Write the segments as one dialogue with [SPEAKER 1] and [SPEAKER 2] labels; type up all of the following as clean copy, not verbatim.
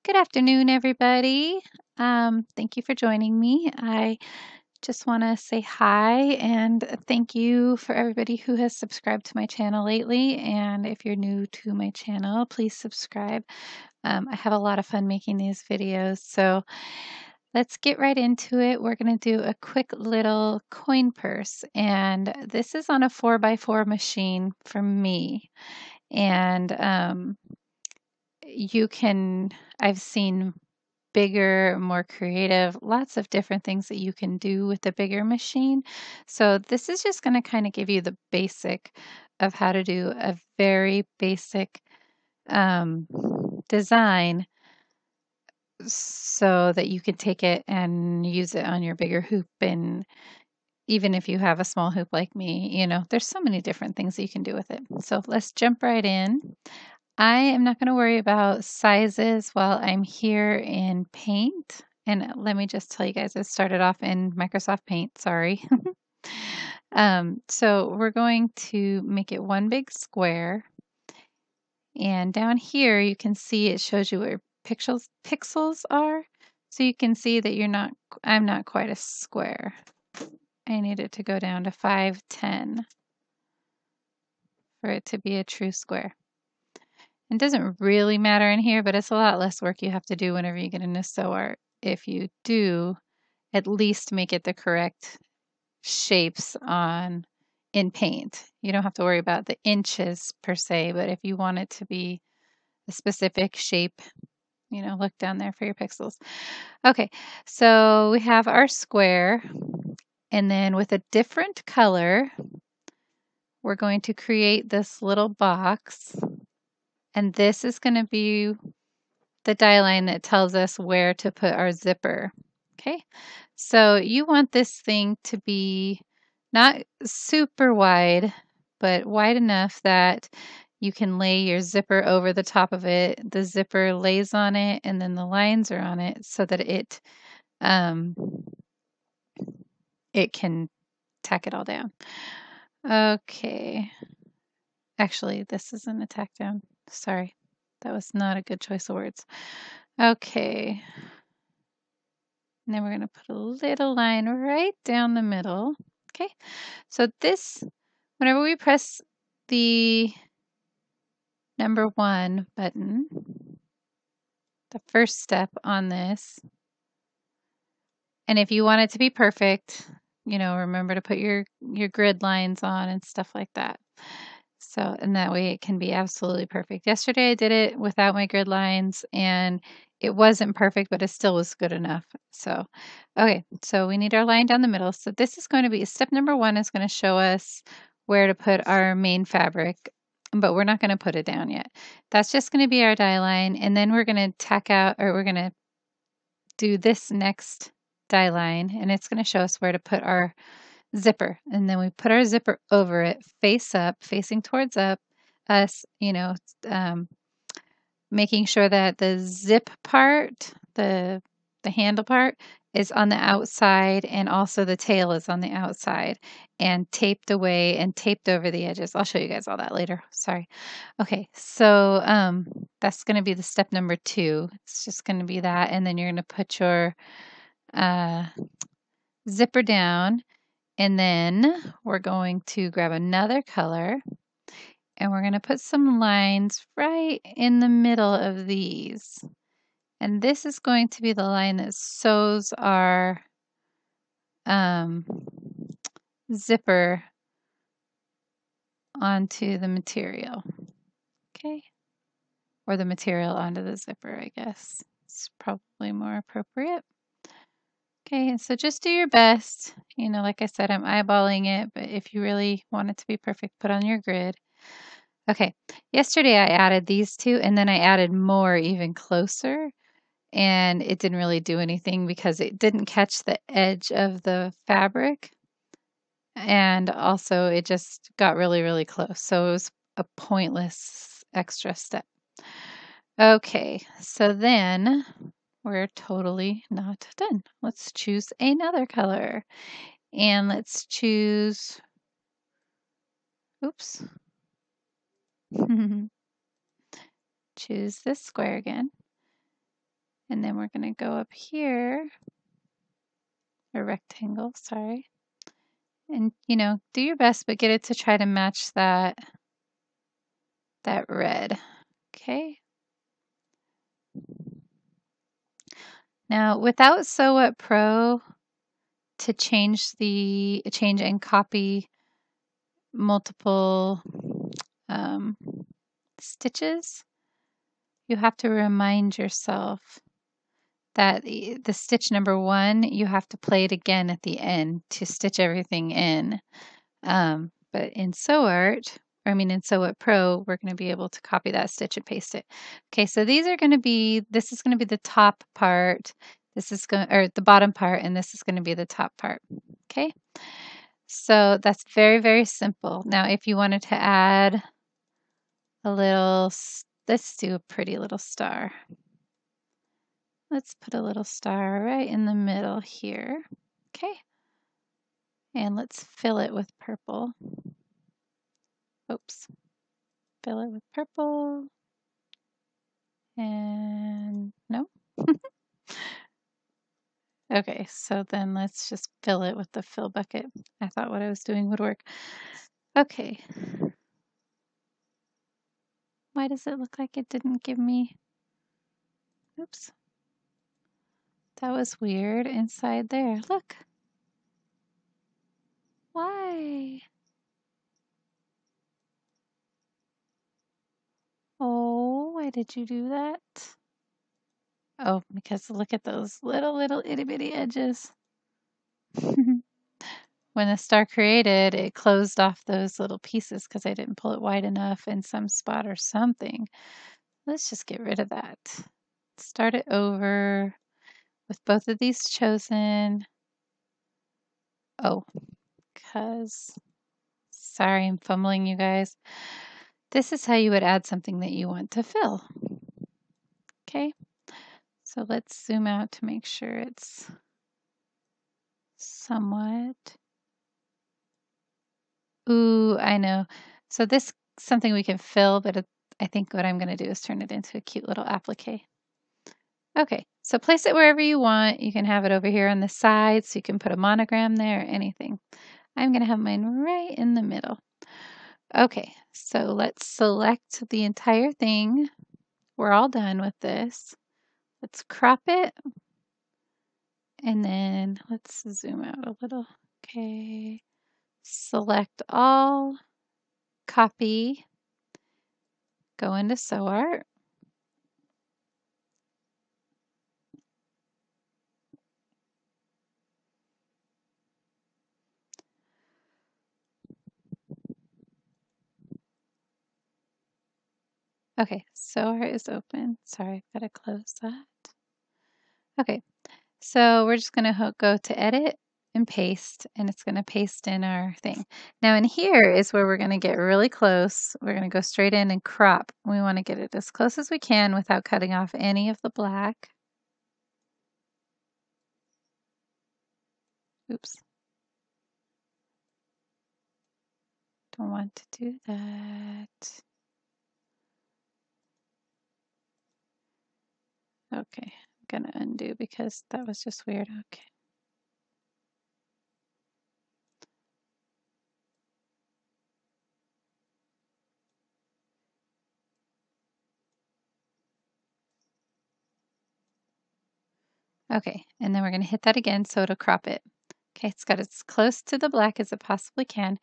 [SPEAKER 1] Good afternoon, everybody. Thank you for joining me. I just want to say hi and thank you for everybody who has subscribed to my channel lately. And if you're new to my channel, please subscribe. I have a lot of fun making these videos. So let's get right into it. We're going to do a quick little coin purse. And this is on a 4x4 machine from me. And I've seen bigger, more creative, lots of different things that you can do with the bigger machine. So this is just going to kind of give you the basic of how to do a very basic um, design so that you can take it and use it on your bigger hoop. And even if you have a small hoop like me, there's so many different things that you can do with it. So let's jump right in. I am not going to worry about sizes while I'm here in Paint. And let me just tell you guys, it started off in Microsoft Paint, sorry. So we're going to make it one big square. And down here, you can see it shows you where pixels are. So you can see that I'm not quite a square. I need it to go down to 510 for it to be a true square. It doesn't really matter in here, but it's a lot less work you have to do whenever you get into sew art. If you do, at least make it the correct shapes in Paint. You don't have to worry about the inches per se, but if you want it to be a specific shape, look down there for your pixels. Okay, so we have our square, and then with a different color, we're going to create this little box. And this is going to be the die line that tells us where to put our zipper. Okay, so you want this thing to be not super wide, but wide enough that you can lay your zipper over the top of it. The zipper lays on it, and then the lines are on it so that it can tack it all down. Okay. Actually, this isn't a tack down. Sorry. That was not a good choice of words. Okay. And then we're going to put a little line right down the middle. Okay. So whenever we press the number 1 button, the first step on this, and if you want it to be perfect, remember to put your grid lines on and stuff like that. So, and that way it can be absolutely perfect. Yesterday I did it without my grid lines and it wasn't perfect, but it still was good enough. So, okay, so we need our line down the middle. So this is going to be, step number 1 is going to show us where to put our main fabric, but we're not going to put it down yet. That's just going to be our die line. And then we're going to tack out, or we're going to do this next die line, and it's going to show us where to put our zipper. And then we put our zipper over it, face up, facing towards us, making sure that the zip part, the handle part, is on the outside, and also the tail is on the outside and taped away and taped over the edges. I'll show you guys all that later. Sorry. Okay, so that's going to be the step number 2. It's just going to be that, and then you're going to put your zipper down, and then we're going to grab another color, and we're going to put some lines right in the middle of these. And this is going to be the line that sews our zipper onto the material. Okay. Or the material onto the zipper, I guess. It's probably more appropriate. Okay, and so just do your best. Like I said, I'm eyeballing it, but if you really want it to be perfect, put on your grid. Okay, yesterday I added these 2, and then I added more even closer. And it didn't really do anything because it didn't catch the edge of the fabric. And also it just got really, really close. So it was a pointless extra step. Okay, so then we're totally not done. Let's choose another color. And let's choose, oops. Choose this square again. And then we're going to go up here, a rectangle, sorry. And, you know, do your best, but get it to try to match that red. Okay. Now, without SewWhatPro, to change and copy multiple stitches, you have to remind yourself that the stitch number 1, you have to play it again at the end to stitch everything in. But in SewWhatPro, we're going to be able to copy that stitch and paste it. Okay, so this is going to be the top part. This is the bottom part, and this is going to be the top part. Okay, so that's very, very simple. Now, if you wanted to add a little, let's do a pretty little star. Let's put a little star right in the middle here. Okay, and let's fill it with purple. Oops. Fill it with purple. And no. Okay, so then let's just fill it with the fill bucket. I thought what I was doing would work. Okay. Why does it look like it didn't give me? Oops. That was weird inside there. Look. Why? Oh, why did you do that? Oh, because look at those little itty bitty edges. When the star created, it closed off those little pieces because I didn't pull it wide enough in some spot or something. Let's just get rid of that. Start it over with both of these chosen. Oh, because, sorry, I'm fumbling, you guys. This is how you would add something that you want to fill. Okay, so let's zoom out to make sure it's somewhat. Ooh, I know. So this is something we can fill, but I think what I'm going to do is turn it into a cute little applique. Okay, so place it wherever you want. You can have it over here on the side, so you can put a monogram there or anything. I'm going to have mine right in the middle. Okay, so let's select the entire thing. We're all done with this. Let's crop it. And then let's zoom out a little. Okay, select all, copy, go into SewArt. Okay, SewArt is open. Sorry, I've got to close that. Okay, so we're just going to go to edit and paste, and it's going to paste in our thing. Now in here is where we're going to get really close. We're going to go straight in and crop. We want to get it as close as we can without cutting off any of the black. Oops. Don't want to do that. Okay, I'm going to undo because that was just weird. Okay. Okay, and then we're going to hit that again so it'll crop it. Okay, it's got as close to the black as it possibly can.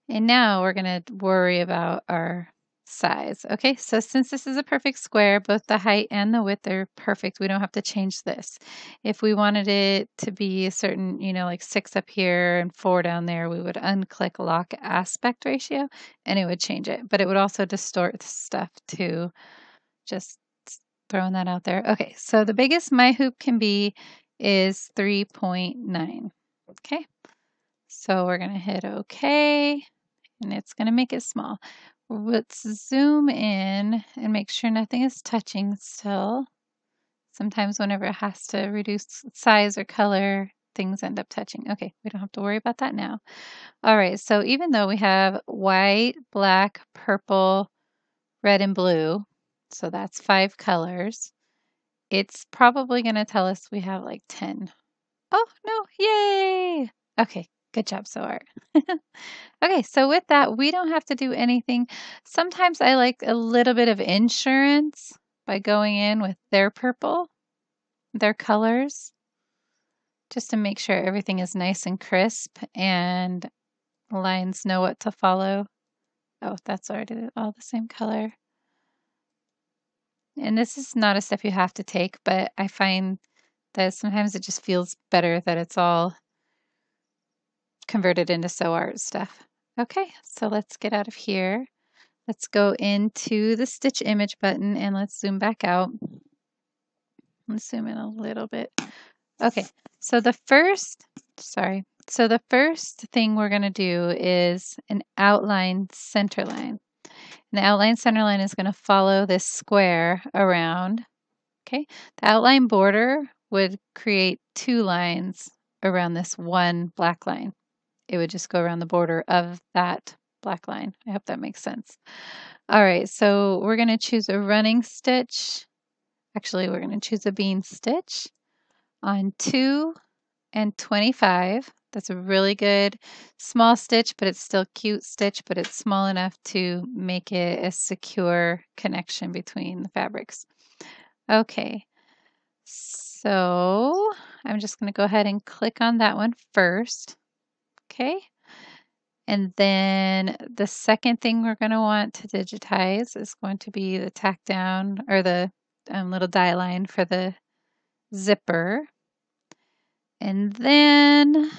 [SPEAKER 1] And now we're going to worry about our size. Okay, so since this is a perfect square, both the height and the width are perfect. We don't have to change this. If we wanted it to be a certain, you know, like 6 up here and 4 down there, we would unclick lock aspect ratio and it would change it. But it would also distort stuff too. Just throwing that out there. Okay, so the biggest my hoop can be is 3.9. Okay, so we're going to hit OK, and it's going to make it small. Let's zoom in and make sure nothing is touching still. Sometimes whenever it has to reduce size or color, things end up touching. Okay, we don't have to worry about that now. All right, so even though we have white, black, purple, red, and blue, so that's 5 colors, it's probably going to tell us we have like 10. Oh, no, yay! Okay, good job, SewArt. Okay, so with that, we don't have to do anything. Sometimes I like a little bit of insurance by going in with their purple, their colors, just to make sure everything is nice and crisp and lines know what to follow. Oh, that's already all the same color. And this is not a step you have to take, but I find that sometimes it just feels better that it's all converted into SewArt stuff. Okay, so let's get out of here. Let's go into the stitch image button and let's zoom back out. Let's zoom in a little bit. Okay, so the first thing we're going to do is an outline center line. And the outline center line is going to follow this square around. Okay, the outline border would create 2 lines around this one black line. It would just go around the border of that black line. I hope that makes sense. All right, so we're going to choose a running stitch. Actually, we're going to choose a bean stitch on 2 and 25. That's a really good small stitch, but it's still cute stitch, but it's small enough to make it a secure connection between the fabrics. Okay, so I'm just going to go ahead and click on that one first. Okay. And then the second thing we're going to want to digitize is going to be the tack down or the little die line for the zipper. And then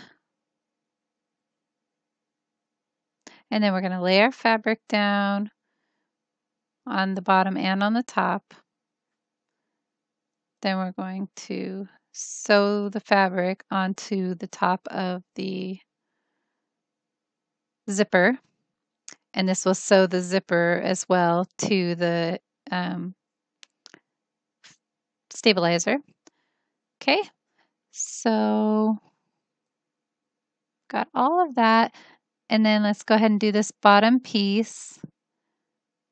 [SPEAKER 1] we're going to lay our fabric down on the bottom and on the top. Then we're going to sew the fabric onto the top of the zipper. And this will sew the zipper as well to the stabilizer. Okay, so got all of that. And then let's go ahead and do this bottom piece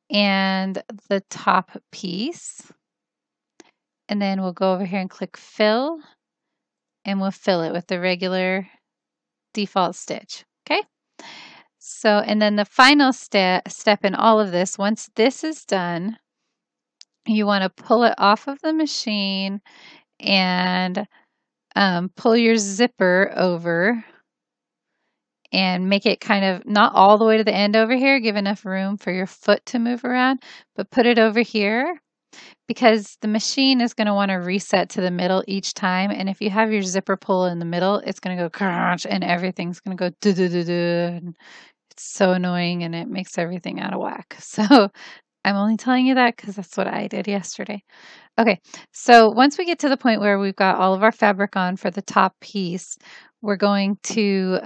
[SPEAKER 1] and the top piece. And then we'll go over here and click fill, and we'll fill it with the regular default stitch. Okay. So, and then the final step in all of this, once this is done, you want to pull it off of the machine and pull your zipper over and make it kind of not all the way to the end over here, give enough room for your foot to move around, but put it over here because the machine is going to want to reset to the middle each time. And if you have your zipper pull in the middle, it's going to go crunch and everything's going to go do. It's so annoying and it makes everything out of whack. So I'm only telling you that because that's what I did yesterday. Okay, so once we get to the point where we've got all of our fabric on for the top piece, we're going to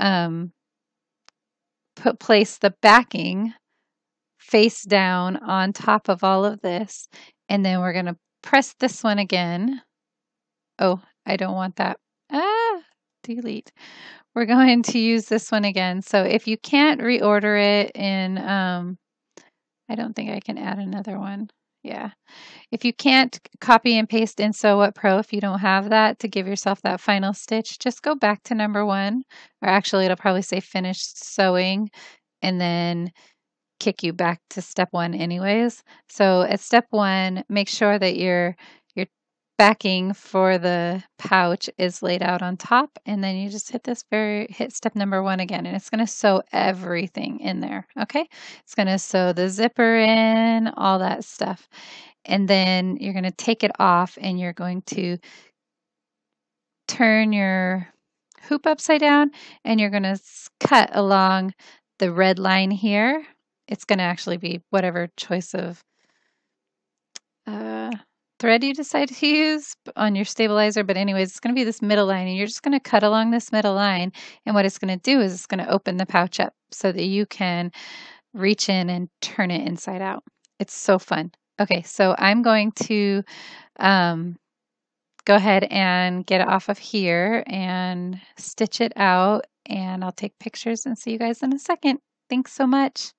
[SPEAKER 1] place the backing face down on top of all of this, and then we're going to press this one again. Oh, I don't want that. Delete. We're going to use this one again. So if you can't reorder it in, I don't think I can add another one. Yeah. If you can't copy and paste in SewWhatPro, if you don't have that to give yourself that final stitch, just go back to number 1, or actually it'll probably say finished sewing and then kick you back to step 1 anyways. So at step 1, make sure that your backing for the pouch is laid out on top, and then you just hit step number 1 again, and it's going to sew everything in there. Okay, it's going to sew the zipper in, all that stuff, and then you're going to take it off and you're going to turn your hoop upside down and you're going to cut along the red line here. It's going to actually be whatever choice of thread you decide to use on your stabilizer, but anyways, it's going to be this middle line, and you're just going to cut along this middle line, and what it's going to do is it's going to open the pouch up so that you can reach in and turn it inside out. It's so fun. Okay, so I'm going to go ahead and get it off of here and stitch it out, and I'll take pictures and see you guys in a second. Thanks so much.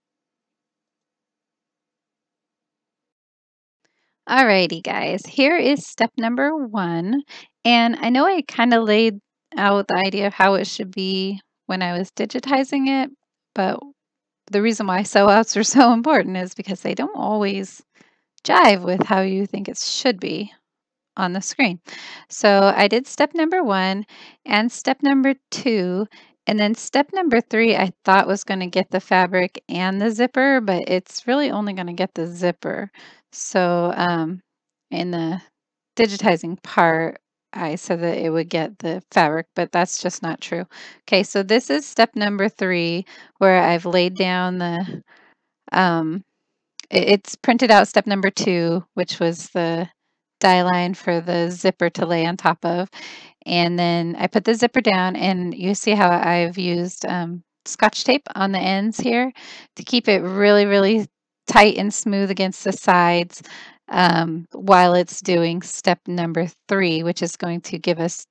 [SPEAKER 1] Alrighty, guys, here is step number 1. And I know I kind of laid out the idea of how it should be when I was digitizing it, but the reason why sew outs are so important is because they don't always jive with how you think it should be on the screen. So I did step number 1 and step number 2, and then step number 3 I thought was going to get the fabric and the zipper, but it's really only going to get the zipper. So in the digitizing part, I said that it would get the fabric, but that's just not true. Okay, so this is step number 3 where I've laid down the um, it's printed out step number 2, which was the die line for the zipper to lay on top of. And then I put the zipper down, and you see how I've used Scotch tape on the ends here to keep it really, really tight and smooth against the sides while it's doing step number 3, which is going to give us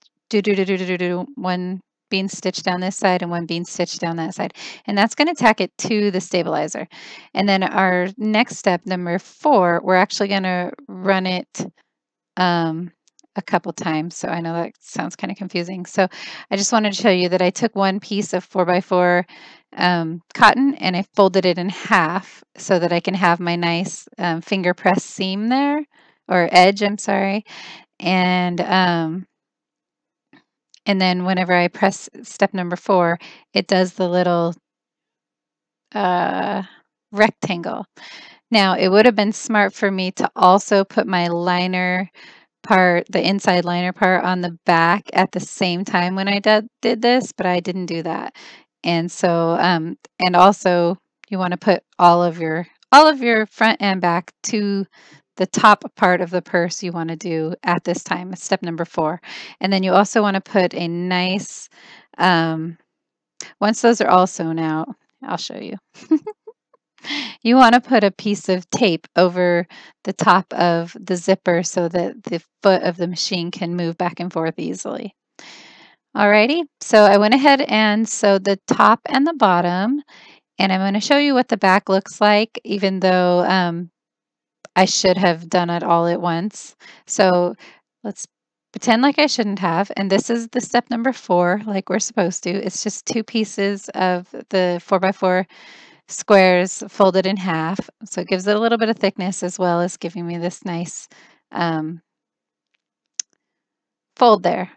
[SPEAKER 1] one bean stitch down this side and one bean stitch down that side. And that's going to tack it to the stabilizer. And then our next step, number 4, we're actually going to run it a couple times. So I know that sounds kind of confusing. So I just wanted to show you that I took one piece of 4x4 cotton and I folded it in half so that I can have my nice finger press seam there, or edge, I'm sorry. And then whenever I press step number 4, it does the little rectangle. Now, it would have been smart for me to also put my liner part, the inside liner part, on the back at the same time when I did this, but I didn't do that. And so, and also you want to put all of your front and back to the top part of the purse you want to do at this time, step number 4. And then you also want to put a nice, once those are all sewn out, I'll show you. You want to put a piece of tape over the top of the zipper so that the foot of the machine can move back and forth easily. Alrighty, so I went ahead and sewed the top and the bottom, and I'm going to show you what the back looks like, even though I should have done it all at once. So let's pretend like I shouldn't have, and this is the step number 4, like we're supposed to. It's just 2 pieces of the 4x4 squares folded in half, so it gives it a little bit of thickness as well as giving me this nice fold there.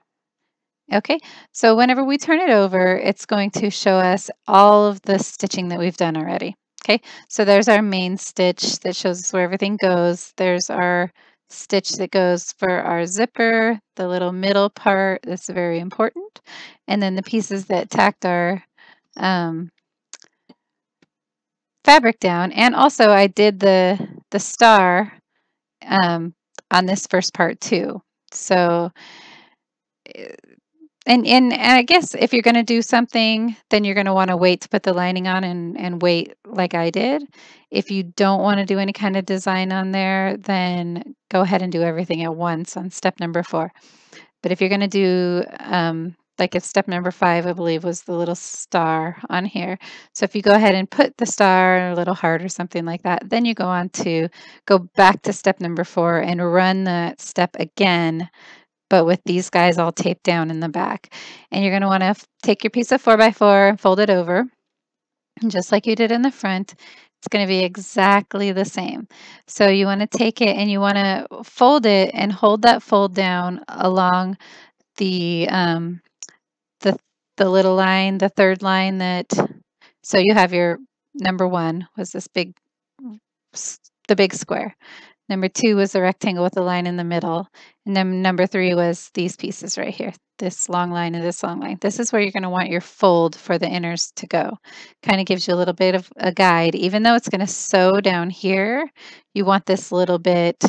[SPEAKER 1] Okay, so whenever we turn it over, it's going to show us all of the stitching that we've done already. Okay, so there's our main stitch that shows us where everything goes. There's our stitch that goes for our zipper, the little middle part that's very important, and then the pieces that tacked our fabric down. And also I did the star on this first part too. So and I guess if you're going to do something, then you're going to want to wait to put the lining on and wait like I did. If you don't want to do any kind of design on there, then go ahead and do everything at once on step number 4. But if you're going to do like if step number 5, I believe, was the little star on here. So if you go ahead and put the star or a little heart or something like that, then you go back to step number 4 and run that step again, but with these guys all taped down in the back. And you're going to want to take your piece of 4x4 and fold it over, just like you did in the front. It's going to be exactly the same. So you want to take it and you want to fold it and hold that fold down along the little line, the third line so you have your number 1 was this the big square. Number 2 was the rectangle with the line in the middle. And then number 3 was these pieces right here, this long line and this long line. This is where you're going to want your fold for the inners to go. Kind of gives you a little bit of a guide. Even though it's going to sew down here, you want this little bit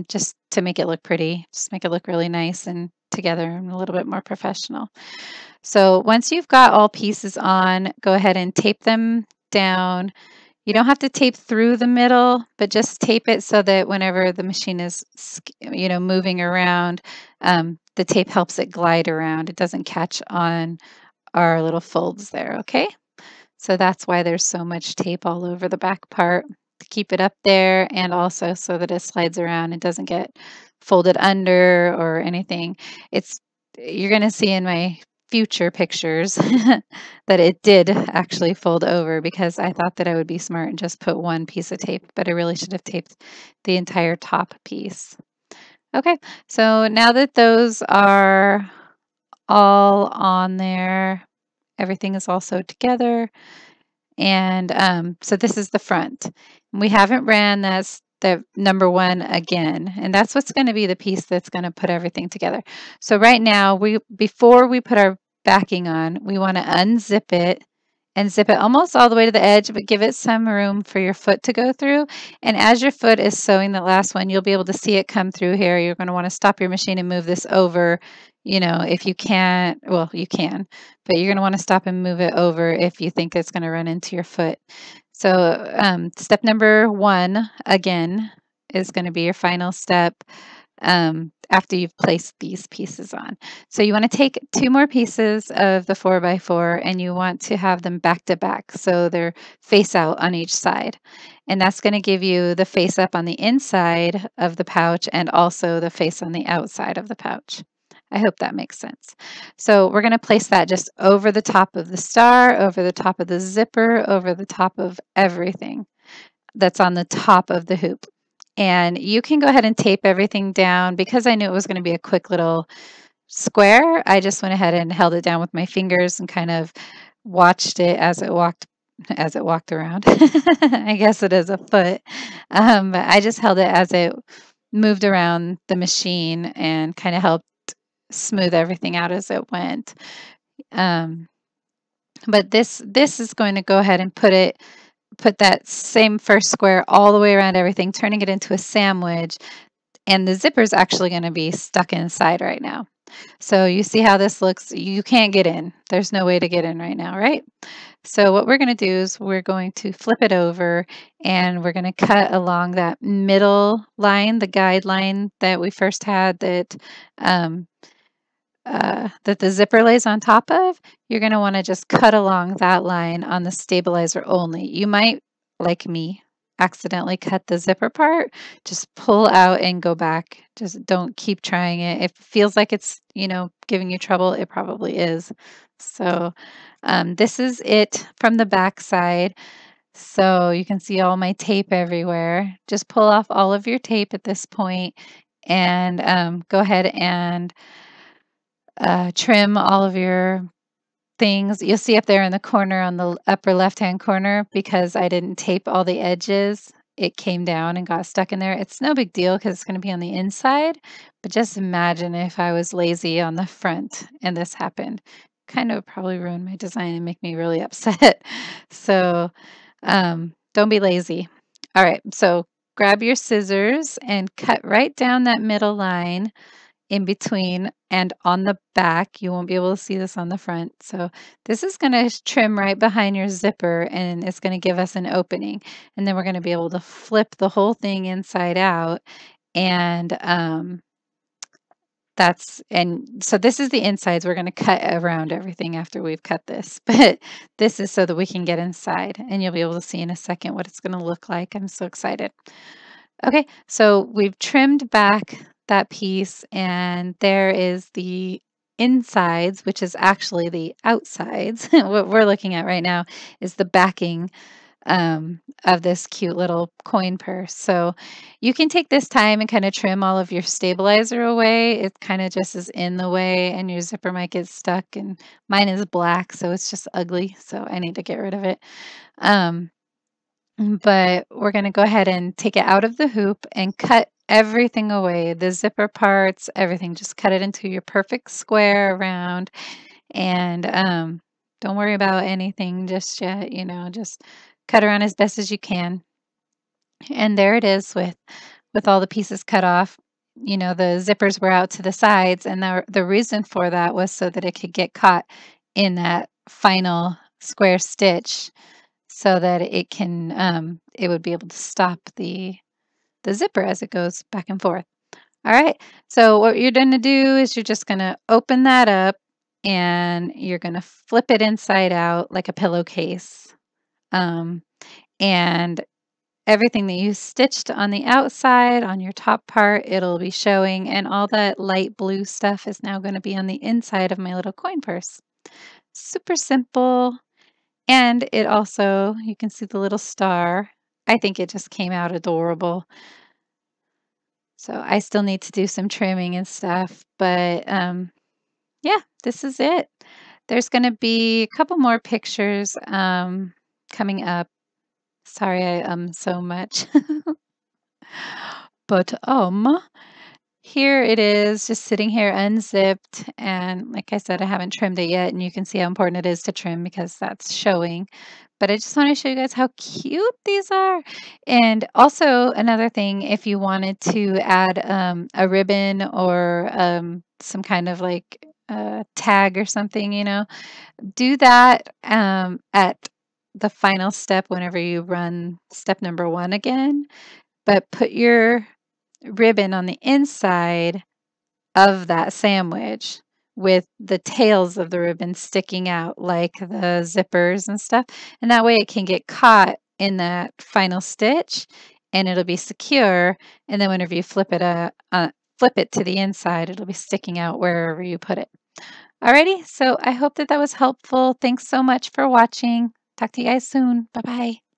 [SPEAKER 1] just to make it look pretty, just make it look really nice and together and a little bit more professional. So once you've got all pieces on, go ahead and tape them down. You don't have to tape through the middle, but just tape it so that whenever the machine is, moving around, the tape helps it glide around. It doesn't catch on our little folds there, okay? So that's why there's so much tape all over the back part. to keep it up there, and also so that it slides around and doesn't get folded under or anything. You're going to see in my future pictures that it did actually fold over, because I thought that I would be smart and just put one piece of tape, but I really should have taped the entire top piece. Okay, so now that those are all on there, everything is all sewed together. And so this is the front. We haven't ran the number one again, and that's what's going to be the piece that's going to put everything together. So right now, before we put our backing on, we want to unzip it and zip it almost all the way to the edge, but give it some room for your foot to go through. And as your foot is sewing the last one, you'll be able to see it come through here. You're going to want to stop your machine and move this over. You know, if you can't, well, you can, but you're going to want to stop and move it over if you think it's going to run into your foot. So step number one, again, is going to be your final step after you've placed these pieces on. So you want to take 2 more pieces of the 4x4 and you want to have them back to back, so they're face out on each side. And that's going to give you the face up on the inside of the pouch and also the face on the outside of the pouch. I hope that makes sense. So we're going to place that just over the top of the star, over the top of the zipper, over the top of everything that's on the top of the hoop. And you can go ahead and tape everything down. Because I knew it was going to be a quick little square, I just went ahead and held it down with my fingers and kind of watched it as it walked around. I guess it is a foot. But I just held it as it moved around the machine and kind of helped smooth everything out as it went. But this is going to go ahead and put that same first square all the way around everything, turning it into a sandwich. And the zipper is actually going to be stuck inside right now. So you see how this looks? You can't get in. There's no way to get in right now, right? So what we're going to do is we're going to flip it over and we're going to cut along that middle line, the guideline that we first had that the zipper lays on top of. You're going to want to just cut along that line on the stabilizer only. You might, like me, accidentally cut the zipper part. Just pull out and go back. Just don't keep trying it. If it feels like it's, giving you trouble, it probably is. So this is it from the back side. So you can see all my tape everywhere. Just pull off all of your tape at this point and go ahead and trim all of your things. You'll see up there in the corner on the upper left-hand corner, because I didn't tape all the edges, it came down and got stuck in there. It's no big deal because it's going to be on the inside, but just imagine if I was lazy on the front and this happened. Kind of probably ruin my design and make me really upset. So don't be lazy. All right, so grab your scissors and cut right down that middle line in between and on the back. You won't be able to see this on the front. So this is going to trim right behind your zipper and it's going to give us an opening. And then we're going to be able to flip the whole thing inside out. And so this is the insides. We're going to cut around everything after we've cut this, but this is so that we can get inside, and you'll be able to see in a second what it's going to look like. I'm so excited. Okay, so we've trimmed back that piece, and there is the insides, which is actually the outsides. What we're looking at right now is the backing of this cute little coin purse. So you can take this time and kind of trim all of your stabilizer away. It kind of just is in the way and your zipper might get stuck, and mine is black, so it's just ugly. So I need to get rid of it. But we're going to go ahead and take it out of the hoop and cut everything away. The zipper parts, everything. Just cut it into your perfect square around. And don't worry about anything just yet, just cut around as best as you can. And there it is with all the pieces cut off. The zippers were out to the sides, and the reason for that was so that it could get caught in that final square stitch, so that it would be able to stop the zipper as it goes back and forth. All right, so what you're going to do is you're just going to open that up and you're going to flip it inside out like a pillowcase. And everything that you stitched on the outside, on your top part, it'll be showing, and all that light blue stuff is now going to be on the inside of my little coin purse. Super simple. And it also, you can see the little star. I think it just came out adorable. So I still need to do some trimming and stuff, but yeah, this is it. There's going to be a couple more pictures coming up. Sorry I so much. But here it is, just sitting here unzipped, and like I said, I haven't trimmed it yet, and you can see how important it is to trim because that's showing. But I just want to show you guys how cute these are. And also another thing, if you wanted to add a ribbon or some kind of like tag or something, do that at the final step whenever you run step number 1 again. But put your ribbon on the inside of that sandwich with the tails of the ribbon sticking out like the zippers and stuff. And that way it can get caught in that final stitch and it'll be secure. And then whenever you flip it to the inside, it'll be sticking out wherever you put it. Alrighty, so I hope that was helpful. Thanks so much for watching. Talk to you guys soon. Bye-bye.